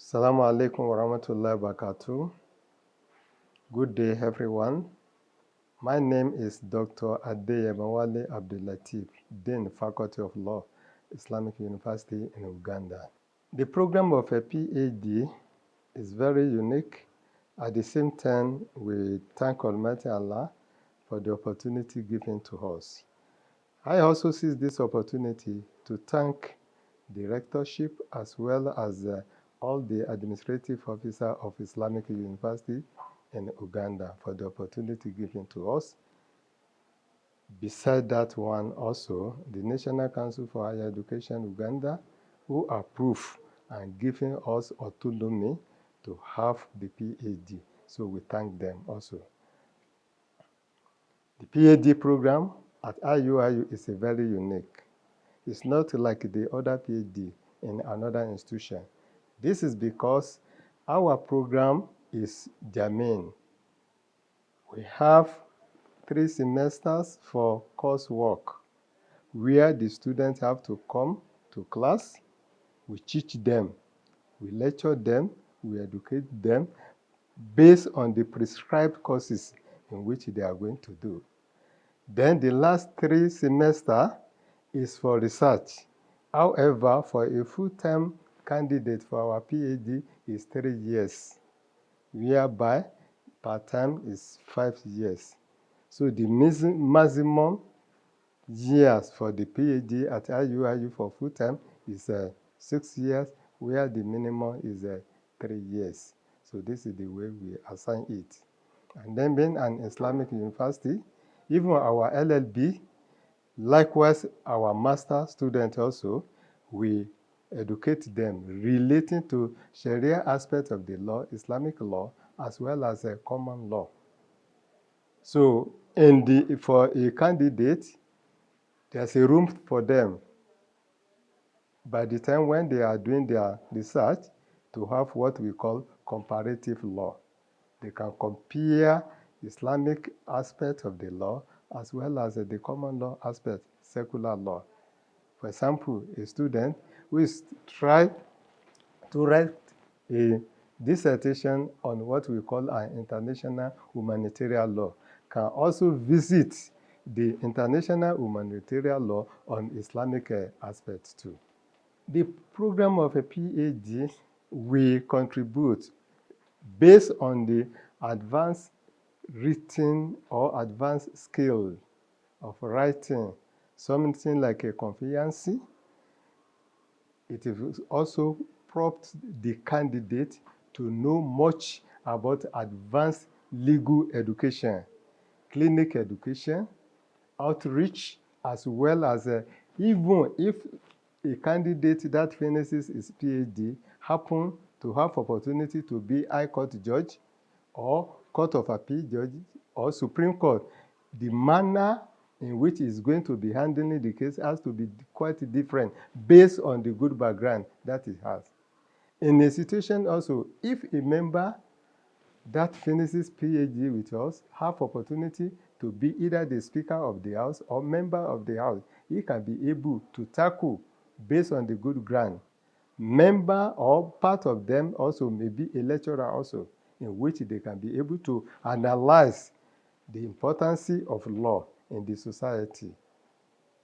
Assalamu alaikum wa rahmatullahi wa barakatuh. Good day, everyone. My name is Dr. Adeyemawale Abdulateef, Dean, Faculty of Law, Islamic University in Uganda. The program of a PhD is very unique. At the same time, we thank Almighty Allah for the opportunity given to us. I also seize this opportunity to thank the rectorship as well as all the administrative officers of Islamic University in Uganda for the opportunity given to us. Beside that one also, the National Council for Higher Education Uganda, who approved and giving us autonomy to have the PhD. So we thank them also. The PhD program at IUIU is very unique. It's not like the other PhD in another institution. This is because our program is germane. We have 3 semesters for coursework where the students have to come to class. We teach them, we lecture them, we educate them based on the prescribed courses in which they are going to do. Then the last 3 semesters is for research. However, for a full-time candidate for our PhD is 3 years, whereby part-time is 5 years. So the maximum years for the PhD at IUIU for full-time is 6 years, where the minimum is 3 years. So this is the way we assign it. And then being an Islamic university, even our LLB, likewise our master student also, we educate them relating to Sharia aspect of the law, Islamic law, as well as a common law. So for a candidate, there's a room for them by the time when they are doing their research to have what we call comparative law. They can compare Islamic aspect of the law as well as the common law aspect, secular law. For example, a student who is trying to write a dissertation on what we call an international humanitarian law can also visit the international humanitarian law on Islamic aspects too. The program of a PhD, we contribute based on the advanced written or advanced skill of writing, something like a confiancy. It is also prompt the candidate to know much about advanced legal education, clinic education, outreach, as well as even if a candidate that finishes his PhD happen to have opportunity to be High Court judge or Court of Appeal judge or Supreme Court, the manner in which he's going to be handling the case has to be quite different based on the good background that he has. In a situation also, if a member that finishes PhD with us have opportunity to be either the Speaker of the House or member of the House, he can be able to tackle based on the good ground. Member or part of them also may be a lecturer also, in which they can be able to analyze the importance of law in the society.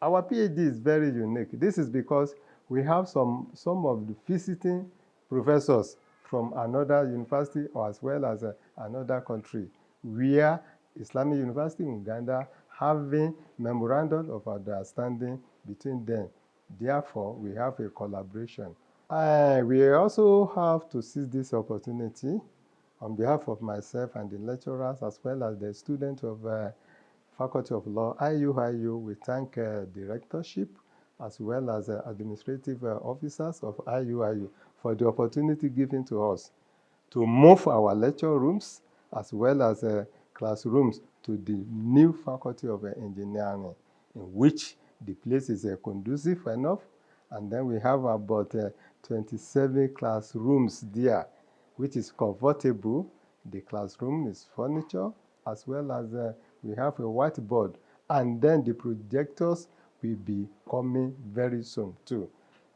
Our PhD is very unique. This is because we have some of the visiting professors from another university or as well as another country, where Islamic University in Uganda having memorandum of understanding between them. Therefore, we have a collaboration. We also have to seize this opportunity on behalf of myself and the lecturers as well as the students of Faculty of Law, IUIU. We thank the rectorship as well as administrative officers of IUIU for the opportunity given to us to move our lecture rooms as well as classrooms to the new Faculty of Engineering, in which the place is conducive enough. And then we have about 27 classrooms there, which is comfortable. The classroom is furniture, as well as we have a whiteboard. And then the projectors will be coming very soon too.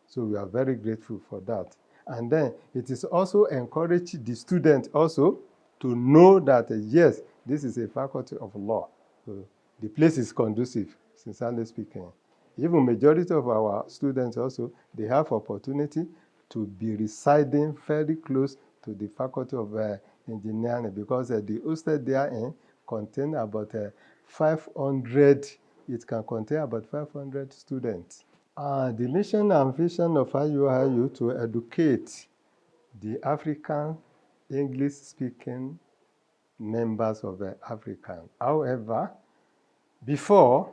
So we are very grateful for that. And then it is also encourage the student also to know that, yes, this is a faculty of law. So the place is conducive, sincerely speaking. Even majority of our students also, they have opportunity to be residing very close to the Faculty of Engineering, because the hostel they are in contain about 500, it can contain about 500 students. The mission and vision of IUIU to educate the African English-speaking members of African. However, before,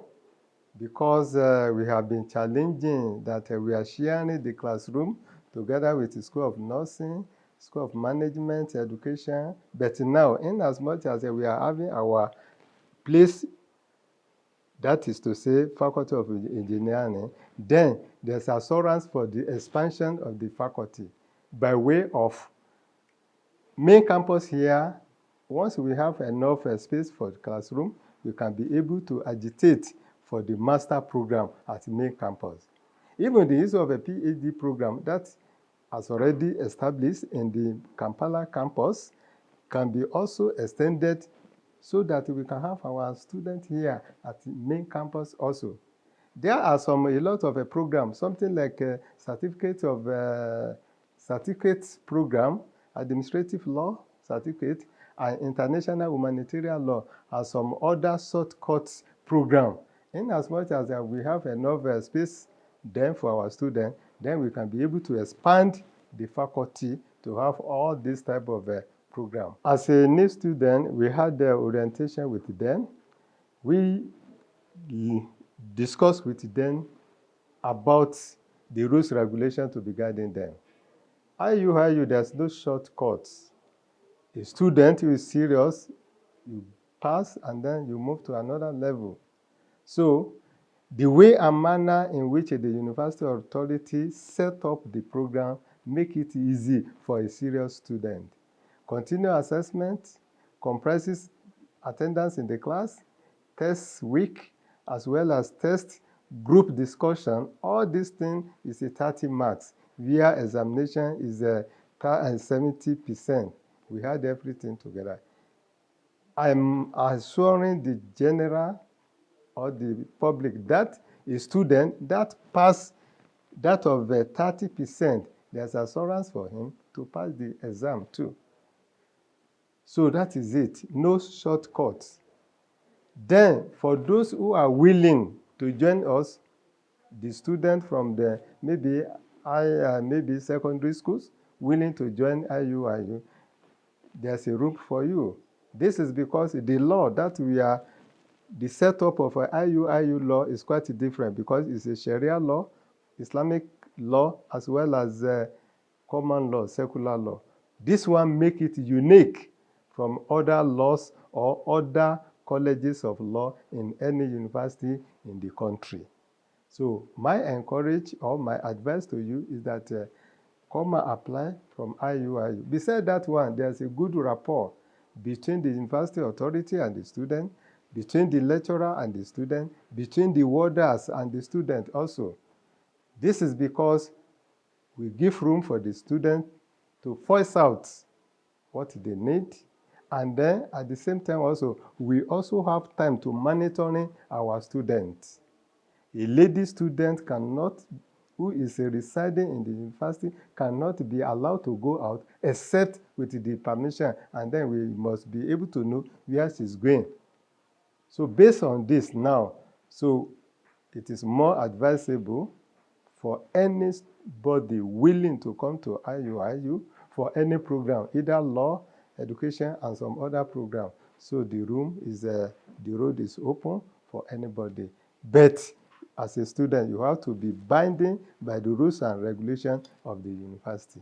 because we have been challenging that we are sharing the classroom together with the School of Nursing, School of Management, Education, but now, in as much as we are having our place, that is to say, Faculty of Engineering, then there's assurance for the expansion of the faculty by way of main campus here. Once we have enough space for the classroom, we can be able to agitate for the master program at main campus. Even the use of a PhD program that has already established in the Kampala campus can be also extended so that we can have our students here at the main campus also. There are a lot of programs, something like a certificate program, administrative law certificate, and international humanitarian law, and some other shortcuts program. In as much as we have enough space then for our students, then we can be able to expand the faculty to have all this type of program. As a new student, we had the orientation with them. We discuss with them about the rules regulation to be guiding them. IUIU, there's no shortcuts. A student who is serious, you pass and then you move to another level. So the way and manner in which the university authority set up the program make it easy for a serious student. Continuous assessment comprises attendance in the class, test week, as well as test group discussion. All these things is a 30 marks, where examination is 70%. We had everything together. I'm assuring the general or the public that a student that pass that of 30%, there's assurance for him to pass the exam too. So that is it, no shortcuts. Then, for those who are willing to join us, the student from the maybe secondary schools willing to join IUIU, there's a room for you. This is because the law that the setup of IUIU law is quite different, because it's a Sharia law, Islamic law, as well as common law, secular law. This one make it unique from other laws or other colleges of law in any university in the country. So my advice to you is that come and apply from IUIU. Besides that one, there's a good rapport between the university authority and the student, between the lecturer and the student, between the warders and the student also. This is because we give room for the student to voice out what they need, and then at the same time also, we also have time to monitoring our students. A lady student who is residing in the university cannot be allowed to go out except with the permission, and then we must be able to know where she's going. So based on this now, so it is more advisable for anybody willing to come to IUIU for any program, either law, education, and some other program. So the road is open for anybody. But as a student, you have to be binding by the rules and regulations of the university.